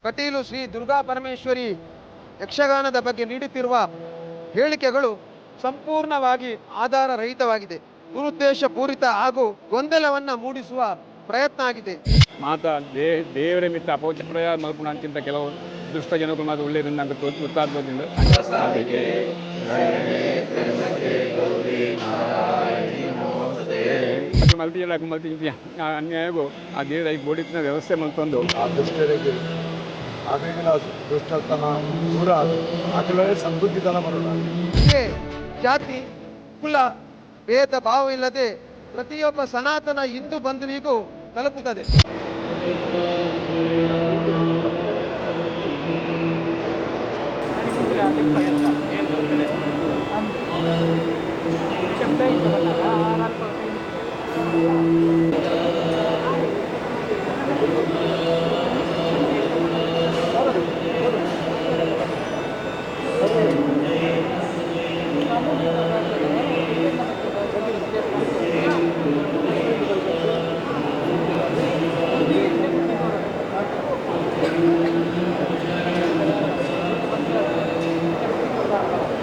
ಕಟೀಲು ಶ್ರೀ ದುರ್ಗಾ ಪರಮೇಶ್ವರಿ ಯಕ್ಷಗಾನದ ಬಗ್ಗೆ ನೀಡುತ್ತಿರುವ ಹೇಳಿಕೆಗಳು ಸಂಪೂರ್ಣವಾಗಿ ಆಧಾರ ರಹಿತವಾಗಿದೆ, ದುರುದ್ದೇಶ ಪೂರಿತ ಹಾಗೂ ಗೊಂದಲವನ್ನ ಮೂಡಿಸುವ ಪ್ರಯತ್ನ ಆಗಿದೆ. ಮಾತಾ ದೇವರ ಮಿತ್ತ ಅಪೌಚಪ್ರಯ ಮಲ್ಪುಣಕ್ಕಿಂತ ಕೆಲವು ದುಷ್ಟ ಜನಗಳು ಮಾತ್ರ ಒಳ್ಳೆಯದನ್ನು ನಂಗೆ ಗೊತ್ತಾಗ್ಬೋದಿಂದ ಮಲ್ತಿಲ್ಲ ಮಲ್ತಿ ಅನ್ಯಾಯಗೂ ಆ ದೇವರ ಬೋಡಿನ ವ್ಯವಸ್ಥೆ ಮಲ್ತೊಂದು ಆ ದುಷ್ಟರಿಗೆ ಆಗಿನ ದುಷ್ಟತನ ದೂರ ಆಗಲೇ ಸಮೃದ್ಧಿತನ ಬರೋಣ. ಹೀಗೆ ಜಾತಿ ಕುಲ ಭೇದ ಭಾವವಿಲ್ಲದೆ ಪ್ರತಿಯೊಬ್ಬ ಸನಾತನ ಹಿಂದೂ ಬಂಧುವಿಗೂ ತಲುಪುತ್ತದೆ.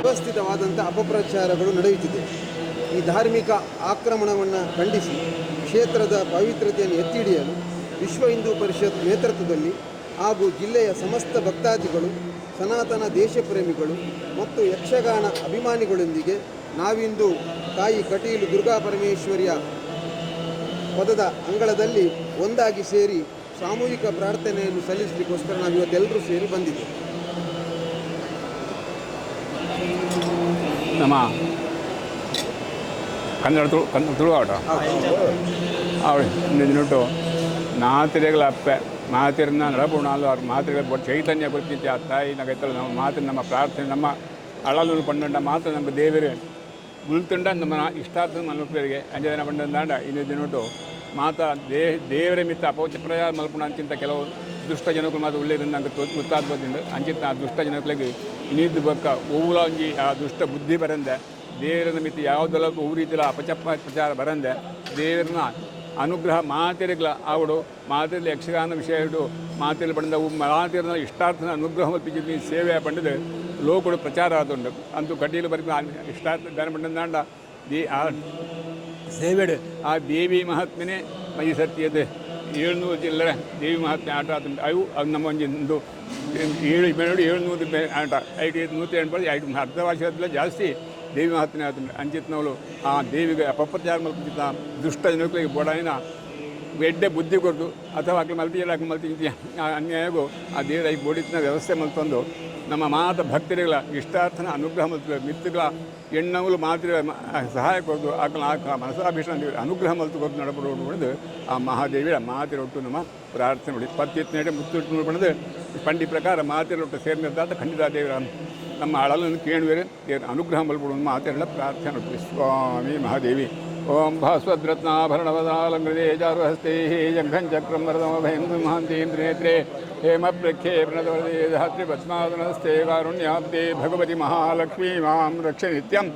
ವ್ಯವಸ್ಥಿತವಾದಂಥ ಅಪಪ್ರಚಾರಗಳು ನಡೆಯುತ್ತಿದೆ. ಈ ಧಾರ್ಮಿಕ ಆಕ್ರಮಣವನ್ನು ಖಂಡಿಸಿ ಕ್ಷೇತ್ರದ ಪವಿತ್ರತೆಯನ್ನು ಎತ್ತಿ ಹಿಡಿಯಲು ವಿಶ್ವ ಹಿಂದೂ ಪರಿಷತ್ ನೇತೃತ್ವದಲ್ಲಿ ಹಾಗೂ ಜಿಲ್ಲೆಯ ಸಮಸ್ತ ಭಕ್ತಾದಿಗಳು, ಸನಾತನ ದೇಶಪ್ರೇಮಿಗಳು ಮತ್ತು ಯಕ್ಷಗಾನ ಅಭಿಮಾನಿಗಳೊಂದಿಗೆ ನಾವಿಂದು ತಾಯಿ ಕಟೀಲು ದುರ್ಗಾ ಪರಮೇಶ್ವರಿಯ ಪದದ ಅಂಗಳದಲ್ಲಿ ಒಂದಾಗಿ ಸೇರಿ ಸಾಮೂಹಿಕ ಪ್ರಾರ್ಥನೆಯನ್ನು ಸಲ್ಲಿಸಲಿಕ್ಕೋಸ್ಕರ ನಾವು ಇವತ್ತೆಲ್ಲರೂ ಸೇರಿ ಬಂದಿದ್ದೇವೆ. ನಮ್ಮ ಕನ್ನಡ ತುಳುವಾಟ ಅವಳು ನಿಂತು ಮಾತಿರೆಗಳ ಅಪ್ಪೆ ಮಾತಿರನ್ನ ನಡಪುಣಾಲು ಅವ್ರ ಮಾತಿರೆಗಳ ಚೈತನ್ಯ ಕುರಿತು ಆ ತಾಯಿ ನಗೈತಲ್ಲ ನಮ್ಮ ಮಾತು ನಮ್ಮ ಪ್ರಾರ್ಥನೆ ನಮ್ಮ ಅಳಲು ಪಂಡ ಮಾತು ನಮ್ಮ ದೇವರೇ ಉಳ್ತುಂಡ ನಮ್ಮ ಇಷ್ಟಾರ್ಥ ಮಲ್ಪರಿಗೆ ಅಂಜನ ಪಂಡ ಇನ್ನೂ ದಿನಟ್ಟು ಮಾತಾ ದೇವರ ಮಿತ್ತ ಅಪೌಚಪ್ರಯ ಮಲ್ಪುಣಕ್ಕಿಂತ ಕೆಲವು ದುಷ್ಟ ಜನಗಳು ಮಾತ್ರ ಒಳ್ಳೆಯದನ್ನು ನಂಗೆ ಗೊತ್ತಾಗ್ಬೋದಿಂದ ಅಂಚಿತ್ತ ಆ ದುಷ್ಟ ಜನಗಳಿಗೆ ಇನ್ನಿದ್ದು ಬಕ್ಕ ಒಂಜಿ ಆ ದುಷ್ಟ ಬುದ್ಧಿ ಬರಂದೆ ದೇವರ ಮಿತಿ ಯಾವುದಲ್ಲೂ ರೀತಿಯ ಅಪಚಪ್ರಚಾರ ಬರಂದೆ ದೇವರನ್ನ ಅನುಗ್ರಹ ಮಾತೆರೆಗಳ ಆವಡು ಮಾತೆಯಲ್ಲಿ ಯಕ್ಷಗಾನ ವಿಷಯ ಇಡು ಮಾತೆಯಲ್ಲಿ ಪಡೆದ ಮಾತೆರನ್ನ ಇಷ್ಟಾರ್ಥನ ಅನುಗ್ರಹ ಮಲ್ಪಿಸಿ ಸೇವೆ ಪಂಡದು ಲೋಕಡು ಪ್ರಚಾರ ಆದುಂಡು ಅಂತೂ ಕಟೀಲು ಬರೀ ಇಷ್ಟಾರ್ಥ ದಾನ ಪಂಡ ಆ ಸೇವೆಡು ಆ ದೇವಿ ಮಹಾತ್ಮನೆ ಮೈ ಸತ್ಯದ 700 ಚಿಲ್ಲರೆ ದೇವಿ ಮಹಾತ್ಮೆ ಆಟ ಆತುಂಡು ಅವು ಅದು ನಮ್ಮ ಒಂದು 700 ಆಟ 500 ಐದು ಅರ್ಧ ವರ್ಷದಲ್ಲ ಜಾಸ್ತಿ ದೇವಿ ಮಹಾತ್ಮೆ ಆತುಂಡು ಅಂಚಿತ್ನವಳು ಆ ದೇವಿಗೆ ಅಪಪ್ರಚಾರ ಮಲ್ಪಿಸಿದ ದುಷ್ಟ ಜನಗಳಿಗೆ ಬೋಡಾಯಿನ ಎಡ್ಡೆ ಬುದ್ಧಿ ಕೊಡ್ದು ಅಥವಾ ಅಕ್ಲು ಮಲ್ತಿ ಅನ್ಯಾಯಗೂ ಆ ದೇವರ ಈ ಬೋಡಿನ ವ್ಯವಸ್ಥೆ ಮಲ್ತೊಂದು ನಮ್ಮ ಮಾತ ಭಕ್ತರಿಗಳ ಇಷ್ಟಾರ್ಥನ ಅನುಗ್ರಹ ಮಲ್ತು ಮಿತ್ತುಗಳ ಎಣ್ಣಗಳು ಮಾತ್ರ ಸಹಾಯ ಕೊಡೋದು ಆಕಲ ಮನಸಾಭೀಷಣ ಅನುಗ್ರಹ ಮಲ್ತು ಕೊಟ್ಟು ನಡಪಡೋದು ಆ ಮಹಾದೇವಿಯ ಮಾತಿರೊಟ್ಟು ನಮ್ಮ ಪ್ರಾರ್ಥನೆ ಮಾಡಿ ಪತ್ತಿನ ಮುತ್ತು ಪಡೆದು ಪಂಡಿ ಪ್ರಕಾರ ಮಾತಿರೊಟ್ಟು ಸೇರಿದಂತ ಖಂಡಿತ ದೇವರ ನಮ್ಮ ಅಳಲನ್ನು ಕೇಳುವರೆ ದೇವರ ಅನುಗ್ರಹ ಮಲ್ಪಡುವ ಮಾತೆಲ್ಲ ಪ್ರಾರ್ಥನೆ ನೋಡ್ತೀವಿ. ಸ್ವಾಮಿ ಮಹಾದೇವಿ ಓಂ ಭಾಸ್ವದ್ರತ್ನಾಭರಣವದಾಲಂಕೃತೆ ಚಾರುಹಸ್ತೇ ಜಂಘಂಚಕ್ರಂ ವರದಮಭಯಂ ಮಹಾಂತೇಂದ್ರನೇತ್ರೆ ಹೇಮಪ್ರಖ್ಯೆ ಪ್ರಣತವರದೇ ಧಾತ್ರಿ ಪದ್ಮಾಸನಸ್ಥೆ ಕಾರುಣ್ಯಾಬ್ಧೆ ಭಗವತಿ ಮಹಾಲಕ್ಷ್ಮೀ ಮಾಂ ರಕ್ಷ ನಿತ್ಯಂ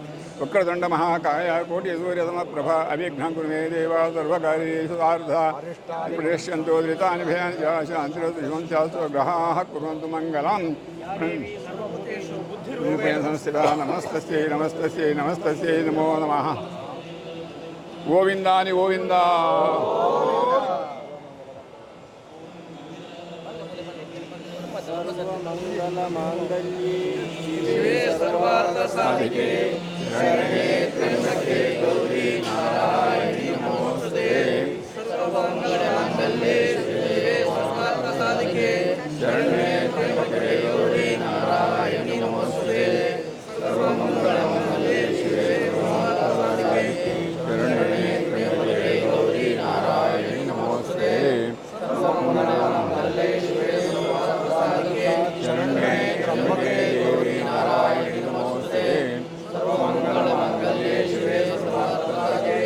ವಕ್ರದಂಡ ಮಹಾಕಾಯ ಕೋಟಿ ಸೂರ್ಯಸಮಪ್ರಭಾ ಅವಿಘ್ನಂ ಕುರು ಮೇ ದೇವ ಸರ್ವಕಾರ್ಯೇಷು ಸಾರ್ಧಾ ಪ್ರದಶ್ಯಂತೋ ಧೃತಾನಿ ಭಯಾನಿ ಶಾಂತಿರೋಷಾಸ್ತ್ರ ಗ್ರಹಾಃ ಕುರ್ವಂತು ಮಂಗಲಂ ಸಂಸ್ಥಿತಾ ನಮಸ್ತಸ್ಯೈ ನಮಸ್ತಸ್ಯೈ ನಮಸ್ತಸ್ಯೈ ನಮೋ ನಮಃ. ಗೋವಿಂದಾನಿ ಗೋವಿಂದ. ಸರ್ವಮಂಗಲಮಾಂಗಲ್ಯೇ ಶಿವೆ ಸರ್ವಾರ್ಥಸಾಧಿಕೆ ಶರಣ್ಯೇ ತ್ರ್ಯಂಬಕೆ ಗೌರಿ ನಾರಾಯಣಿ ನಮೋಸ್ತುತೇ. ಸರ್ವಮಂಗಲಮಾಂಗಲ್ಯೇ ಶಿವೆ ಸರ್ವಾರ್ಥಸಾಧಿಕೆ ಶರಣ್ಯೇ ತ್ರ್ಯಂಬಕೆ ಗೌರಿ ನಾರಾಯಣಿ ನಮೋಸ್ತುತೇ. ಸರ್ವಮಂಗಲಮಾಂಗಲ್ಯೇ ಶಿವೆ ಸರ್ವಾರ್ಥಸಾಧಿಕೆ ಶರಣ್ಯೇ ತ್ರ್ಯಂಬಕೆ ಗೌರಿ ನಾರಾಯಣಿ ನಮೋಸ್ತುತೇ. ಸರ್ವಮಂಗಲಮಾಂಗಲ್ಯೇ ಶಿವೆ ಶರಣ್ಯೇ ತ್ರ್ಯಂಬಕೆ ಗೌರಿ ನಾರಾಯಣಿ ನಮೋಸ್ತುತೇ. ಸರ್ವಮಂಗಲಮಾಂಗಲ್ಯೇ ಶಿವೆ ಸರ್ವಾರ್ಥಸಾಧಿಕೆ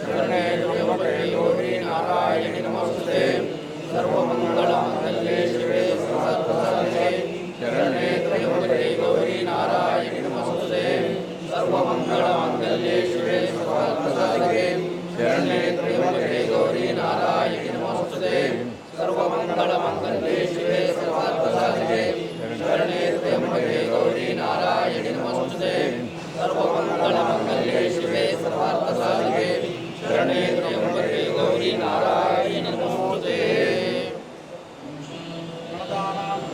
ಶರಣ್ಯೇ ತ್ರ್ಯಂಬಕೆ ಗೌರಿ ನಾರಾಯಣಿ ನಮೋಸ್ತುತೇ. ಸರ್ವಮಂಗಲಮಾಂಗಲ್ಯೇ ಶಿವೆ ಸರ್ವಾರ್ಥಸಾಧಿಕೆ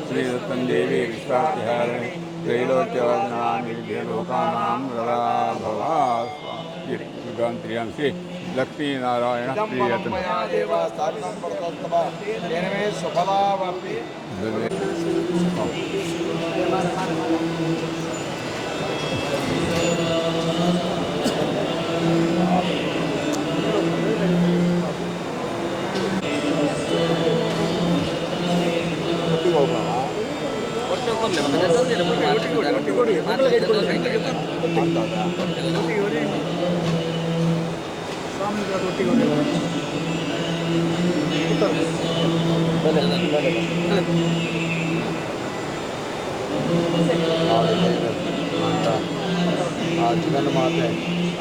श्रीदत्तं देवी विश्वातिहारिणी त्रैलोक्यवर्धनां लोकानां रवा युगान्त्रियं श्री लक्ष्मीनारायण प्रियतम ಆ ಜಗನ್ಮಾತೆ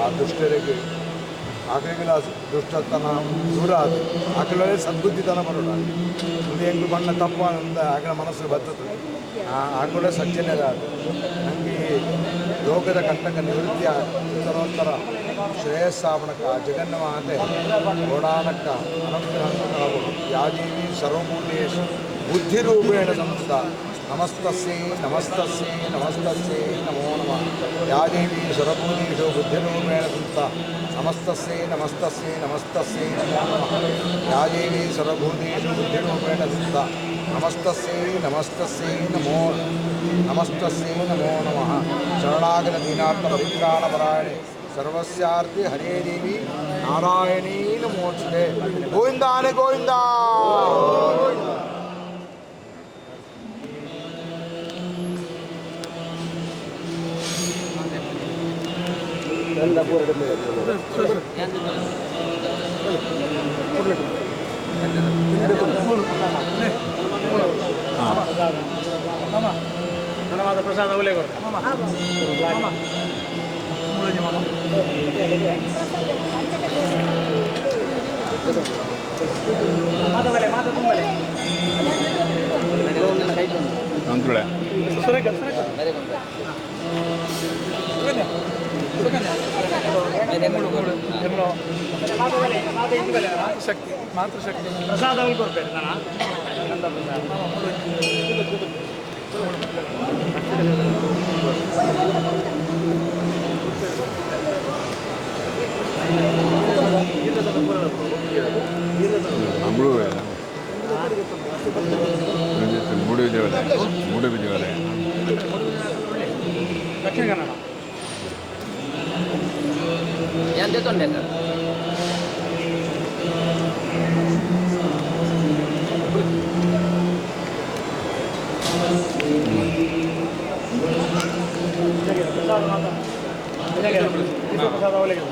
ಆ ದುಷ್ಟರಿಗೆ ಆಕೆಗಳ ದುಷ್ಟತನ ದೂರ ಆದ ಆಕೆಗಳೇ ಸದ್ಬುದ್ಧಿತನ ಬರೋಣ ಇದು ಹೆಂಗೆ ಬಣ್ಣ ತಪ್ಪ ಅಂತ ಆಕೆಗಳ ಮನಸ್ಸು ಬರ್ತದೆ ಆಕೆಗಳೇ ಸಜ್ಜನೆರಾದ ನನಗೆ ಲೋಕದ ಕಂಟಕ ನಿವೃತ್ತಿಯ ಉತ್ತರೋತ್ತರ ಶ್ರೇಯಸ್ಸಾಪಣಕ ಜಗನ್ಮಾತೆ ಓಡಾನಕ್ಕ ಅನಂತರಾಗು ಯಾದೇವಿ ಸರ್ವಭೂತೇಶು ಬುದ್ಧಿರೂಪೇಣ ಸಂಸ್ಥ ನಮಸ್ತಸ್ಯೈ ನಮಸ್ತಸ್ಯೈ ನಮಸ್ತಸ್ಯೈ ನಮೋ ನಮಃ ಯಾದೇವಿ ಸರ್ವಭೂತೇಶು ಬುದ್ಧಿರೂಪೇಣ ಸಂಸ್ಥ ನಮಸ್ತಸ್ಯೈ ನಮಸ್ತಸ್ಯೈ ನಮಸ್ತಸ್ಯೈ ನಮೋ ನಮಃ ಯಾದೇವಿ ಸರ್ವಭೂತೇಶು ಬುದ್ಧಿರೂಪೇಣ ಸಂಸ್ಥ ನಮಸ್ತಸ್ಯೈ ನಮಸ್ತಸ್ಯೈ ನಮೋ ನಮಸ್ತಸ್ಯೈ ನಮೋ ನಮಃ ಶರಣಾಗತ ದೀನಾರ್ಥ ಪರಿತ್ರಾಣಪರಾಯಣೆ ಸರ್ವಸ್ಯಾರ್ಥಿ ಹರೇ ದೇವಿ ನಾರಾಯಣೀ ನಮೋಸ್ತುತೆ ಗೋವಿಂದಾನೆ ಗೋವಿಂದ. ಪ್ರಸಾದ ಅಂತುಳೆ ಶಕ್ತಿ ಮಾತೃಶಕ್ತಿ ಪ್ರಸಾದ ಕೊಡ್ಬೇಕು ಮೂಡು ದೇವಾಲಯ ದಕ್ಷಿಣ ಕನ್ನಡ ಪ್ರಸಾದ ಅವಲಿಗೆ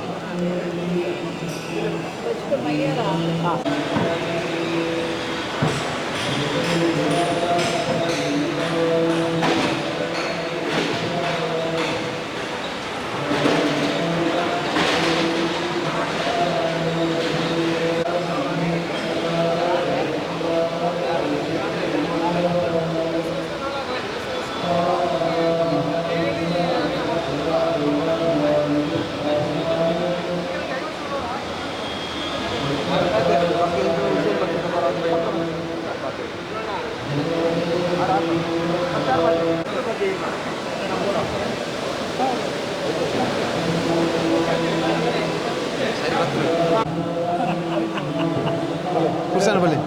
ಬಲ್ಲಿ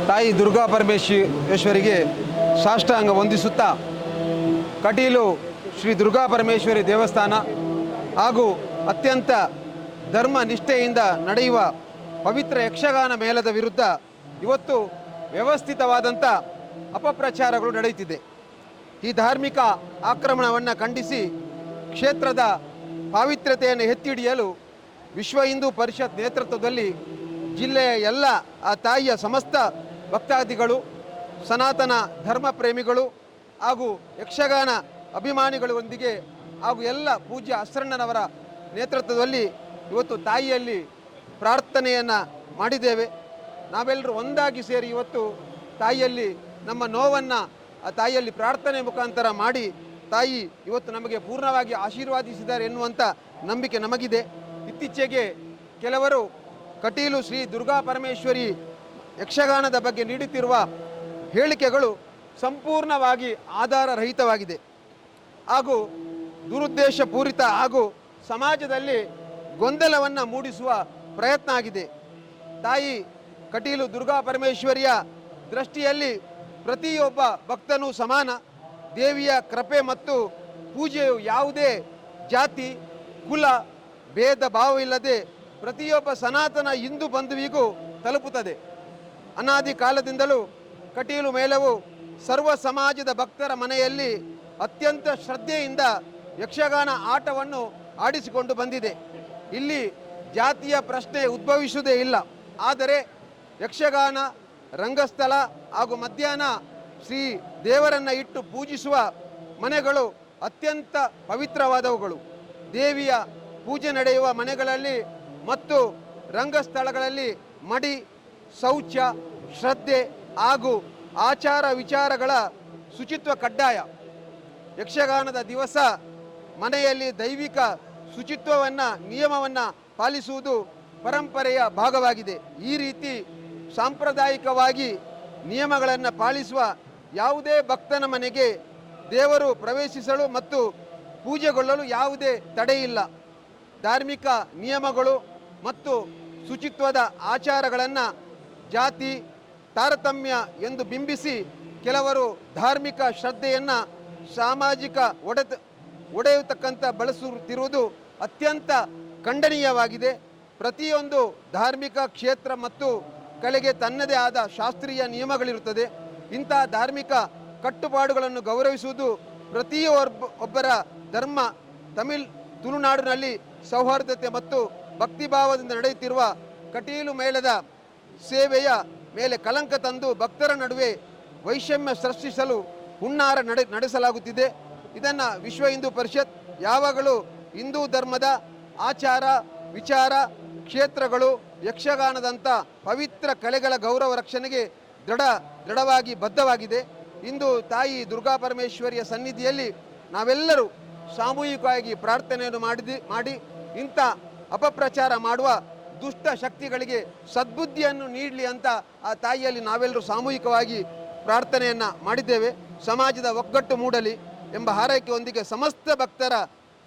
ತಾಯಿ ದುರ್ಗಾ ಪರಮೇಶ್ವರಿಗೆ ಸಾಷ್ಟಾಂಗ ವಂದಿಸುತ್ತಾ ಕಟೀಲು ಶ್ರೀ ದುರ್ಗಾ ಪರಮೇಶ್ವರಿ ದೇವಸ್ಥಾನ ಹಾಗೂ ಅತ್ಯಂತ ಧರ್ಮ ನಿಷ್ಠೆಯಿಂದ ನಡೆಯುವ ಪವಿತ್ರ ಯಕ್ಷಗಾನ ಮೇಳದ ವಿರುದ್ಧ ಇವತ್ತು ವ್ಯವಸ್ಥಿತವಾದಂಥ ಅಪಪ್ರಚಾರಗಳು ನಡೆಯುತ್ತಿದೆ. ಈ ಧಾರ್ಮಿಕ ಆಕ್ರಮಣವನ್ನು ಖಂಡಿಸಿ ಕ್ಷೇತ್ರದ ಪಾವಿತ್ರ್ಯತೆಯನ್ನು ಎತ್ತಿಹಿಡಿಯಲು ವಿಶ್ವ ಹಿಂದೂ ಪರಿಷತ್ ನೇತೃತ್ವದಲ್ಲಿ ಜಿಲ್ಲೆಯ ಎಲ್ಲ ಆ ತಾಯಿಯ ಸಮಸ್ತ ಭಕ್ತಾದಿಗಳು, ಸನಾತನ ಧರ್ಮ ಪ್ರೇಮಿಗಳು ಹಾಗೂ ಯಕ್ಷಗಾನ ಅಭಿಮಾನಿಗಳೊಂದಿಗೆ ಹಾಗೂ ಎಲ್ಲ ಪೂಜ್ಯ ಅಸ್ರಣ್ಣನವರ ನೇತೃತ್ವದಲ್ಲಿ ಇವತ್ತು ತಾಯಿಯಲ್ಲಿ ಪ್ರಾರ್ಥನೆಯನ್ನು ಮಾಡಿದ್ದೇವೆ. ನಾವೆಲ್ಲರೂ ಒಂದಾಗಿ ಸೇರಿ ಇವತ್ತು ತಾಯಿಯಲ್ಲಿ ನಮ್ಮ ನೋವನ್ನು ಆ ತಾಯಿಯಲ್ಲಿ ಪ್ರಾರ್ಥನೆ ಮುಖಾಂತರ ಮಾಡಿ ತಾಯಿ ಇವತ್ತು ನಮಗೆ ಪೂರ್ಣವಾಗಿ ಆಶೀರ್ವಾದಿಸಿದ್ದಾರೆ ಎನ್ನುವಂಥ ನಂಬಿಕೆ ನಮಗಿದೆ. ಇತ್ತೀಚೆಗೆ ಕೆಲವರು ಕಟೀಲು ಶ್ರೀ ದುರ್ಗಾ ಪರಮೇಶ್ವರಿ ಯಕ್ಷಗಾನದ ಬಗ್ಗೆ ನೀಡುತ್ತಿರುವ ಹೇಳಿಕೆಗಳು ಸಂಪೂರ್ಣವಾಗಿ ಆಧಾರರಹಿತವಾಗಿದೆ ಹಾಗೂ ದುರುದ್ದೇಶಪೂರಿತ ಹಾಗೂ ಸಮಾಜದಲ್ಲಿ ಗೊಂದಲವನ್ನು ಮೂಡಿಸುವ ಪ್ರಯತ್ನ ಆಗಿದೆ. ತಾಯಿ ಕಟೀಲು ದುರ್ಗಾ ಪರಮೇಶ್ವರಿಯ ದೃಷ್ಟಿಯಲ್ಲಿ ಪ್ರತಿಯೊಬ್ಬ ಭಕ್ತನೂ ಸಮಾನ. ದೇವಿಯ ಕೃಪೆ ಮತ್ತು ಪೂಜೆಯು ಯಾವುದೇ ಜಾತಿ ಕುಲ ಭೇದ ಭಾವವಿಲ್ಲದೆ ಪ್ರತಿಯೊಬ್ಬ ಸನಾತನ ಹಿಂದೂ ಬಂಧುವಿಗೂ ತಲುಪುತ್ತದೆ. ಅನಾದಿ ಕಾಲದಿಂದಲೂ ಕಟೀಲು ಮೇಳವು ಸರ್ವ ಸಮಾಜದ ಭಕ್ತರ ಮನೆಯಲ್ಲಿ ಅತ್ಯಂತ ಶ್ರದ್ಧೆಯಿಂದ ಯಕ್ಷಗಾನ ಆಟವನ್ನು ಆಡಿಸಿಕೊಂಡು ಬಂದಿದೆ. ಇಲ್ಲಿ ಜಾತಿಯ ಪ್ರಶ್ನೆ ಉದ್ಭವಿಸುವುದೇ ಇಲ್ಲ. ಆದರೆ ಯಕ್ಷಗಾನ ರಂಗಸ್ಥಳ ಹಾಗೂ ಮಧ್ಯಾಹ್ನ ಶ್ರೀ ದೇವರನ್ನು ಇಟ್ಟು ಪೂಜಿಸುವ ಮನೆಗಳು ಅತ್ಯಂತ ಪವಿತ್ರವಾದವುಗಳು. ದೇವಿಯ ಪೂಜೆ ನಡೆಯುವ ಮನೆಗಳಲ್ಲಿ ಮತ್ತು ರಂಗಸ್ಥಳಗಳಲ್ಲಿ ಮಡಿ, ಶೌಚ, ಶ್ರದ್ಧೆ ಹಾಗೂ ಆಚಾರ ವಿಚಾರಗಳ ಶುಚಿತ್ವ ಕಡ್ಡಾಯ. ಯಕ್ಷಗಾನದ ದಿವಸ ಮನೆಯಲ್ಲಿ ದೈವಿಕ ಶುಚಿತ್ವವನ್ನು ನಿಯಮವನ್ನು ಪಾಲಿಸುವುದು ಪರಂಪರೆಯ ಭಾಗವಾಗಿದೆ. ಈ ರೀತಿ ಸಾಂಪ್ರದಾಯಿಕವಾಗಿ ನಿಯಮಗಳನ್ನು ಪಾಲಿಸುವ ಯಾವುದೇ ಭಕ್ತನ ಮನೆಗೆ ದೇವರು ಪ್ರವೇಶಿಸಲು ಮತ್ತು ಪೂಜೆಗೊಳ್ಳಲು ಯಾವುದೇ ತಡೆಯಿಲ್ಲ. ಧಾರ್ಮಿಕ ನಿಯಮಗಳು ಮತ್ತು ಶುಚಿತ್ವದ ಆಚಾರಗಳನ್ನು ಜಾತಿ ತಾರತಮ್ಯ ಎಂದು ಬಿಂಬಿಸಿ ಕೆಲವರು ಧಾರ್ಮಿಕ ಶ್ರದ್ಧೆಯನ್ನು ಸಾಮಾಜಿಕ ಒಡೆಯತಕ್ಕಂಥ ಬಳಸುತ್ತಿರುವುದು ಅತ್ಯಂತ ಖಂಡನೀಯವಾಗಿದೆ. ಪ್ರತಿಯೊಂದು ಧಾರ್ಮಿಕ ಕ್ಷೇತ್ರ ಮತ್ತು ಕಲೆಗೆ ತನ್ನದೇ ಆದ ಶಾಸ್ತ್ರೀಯ ನಿಯಮಗಳಿರುತ್ತದೆ. ಇಂಥ ಧಾರ್ಮಿಕ ಕಟ್ಟುಪಾಡುಗಳನ್ನು ಗೌರವಿಸುವುದು ಒಬ್ಬರ ಧರ್ಮ. ತುಳುನಾಡಿನಲ್ಲಿ ಸೌಹಾರ್ದತೆ ಮತ್ತು ಭಕ್ತಿಭಾವದಿಂದ ನಡೆಯುತ್ತಿರುವ ಕಟೀಲು ಮೇಳದ ಸೇವೆಯ ಮೇಲೆ ಕಲಂಕ ತಂದು ಭಕ್ತರ ನಡುವೆ ವೈಷಮ್ಯ ಸೃಷ್ಟಿಸಲು ಹುನ್ನಾರ ನಡೆಸಲಾಗುತ್ತಿದೆ. ಇದನ್ನು ವಿಶ್ವ ಹಿಂದೂ ಪರಿಷತ್ ಯಾವಾಗಲೂ ಹಿಂದೂ ಧರ್ಮದ ಆಚಾರ ವಿಚಾರ ಕ್ಷೇತ್ರಗಳು ಯಕ್ಷಗಾನದಂಥ ಪವಿತ್ರ ಕಲೆಗಳ ಗೌರವ ರಕ್ಷಣೆಗೆ ದೃಢವಾಗಿ ಬದ್ಧವಾಗಿದೆ. ಇಂದು ತಾಯಿ ದುರ್ಗಾ ಪರಮೇಶ್ವರಿಯ ಸನ್ನಿಧಿಯಲ್ಲಿ ನಾವೆಲ್ಲರೂ ಸಾಮೂಹಿಕವಾಗಿ ಪ್ರಾರ್ಥನೆಯನ್ನು ಮಾಡಿ ಇಂಥ ಅಪಪ್ರಚಾರ ಮಾಡುವ ದುಷ್ಟ ಶಕ್ತಿಗಳಿಗೆ ಸದ್ಬುದ್ಧಿಯನ್ನು ನೀಡಲಿ ಅಂತ ಆ ತಾಯಿಯಲ್ಲಿ ನಾವೆಲ್ಲರೂ ಸಾಮೂಹಿಕವಾಗಿ ಪ್ರಾರ್ಥನೆಯನ್ನು ಮಾಡಿದ್ದೇವೆ. ಸಮಾಜದ ಒಗ್ಗಟ್ಟು ಮೂಡಲಿ ಎಂಬ ಹಾರೈಕೆಯೊಂದಿಗೆ ಸಮಸ್ತ ಭಕ್ತರ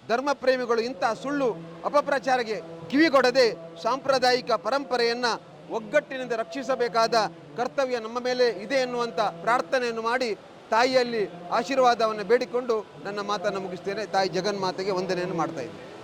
ಧರ್ಮಪ್ರೇಮಿಗಳು ಇಂಥ ಸುಳ್ಳು ಅಪಪ್ರಚಾರಕ್ಕೆ ಕಿವಿಗೊಡದೆ ಸಾಂಪ್ರದಾಯಿಕ ಪರಂಪರೆಯನ್ನು ಒಗ್ಗಟ್ಟಿನಿಂದ ರಕ್ಷಿಸಬೇಕಾದ ಕರ್ತವ್ಯ ನಮ್ಮ ಮೇಲೆ ಇದೆ ಎನ್ನುವಂಥ ಪ್ರಾರ್ಥನೆಯನ್ನು ಮಾಡಿ ತಾಯಿಯಲ್ಲಿ ಆಶೀರ್ವಾದವನ್ನು ಬೇಡಿಕೊಂಡು ನನ್ನ ಮಾತನ್ನು ಮುಗಿಸ್ತೇನೆ. ತಾಯಿ ಜಗನ್ಮಾತೆಗೆ ವಂದನೆಯನ್ನು ಮಾಡ್ತಾ ಇದ್ದೇನೆ.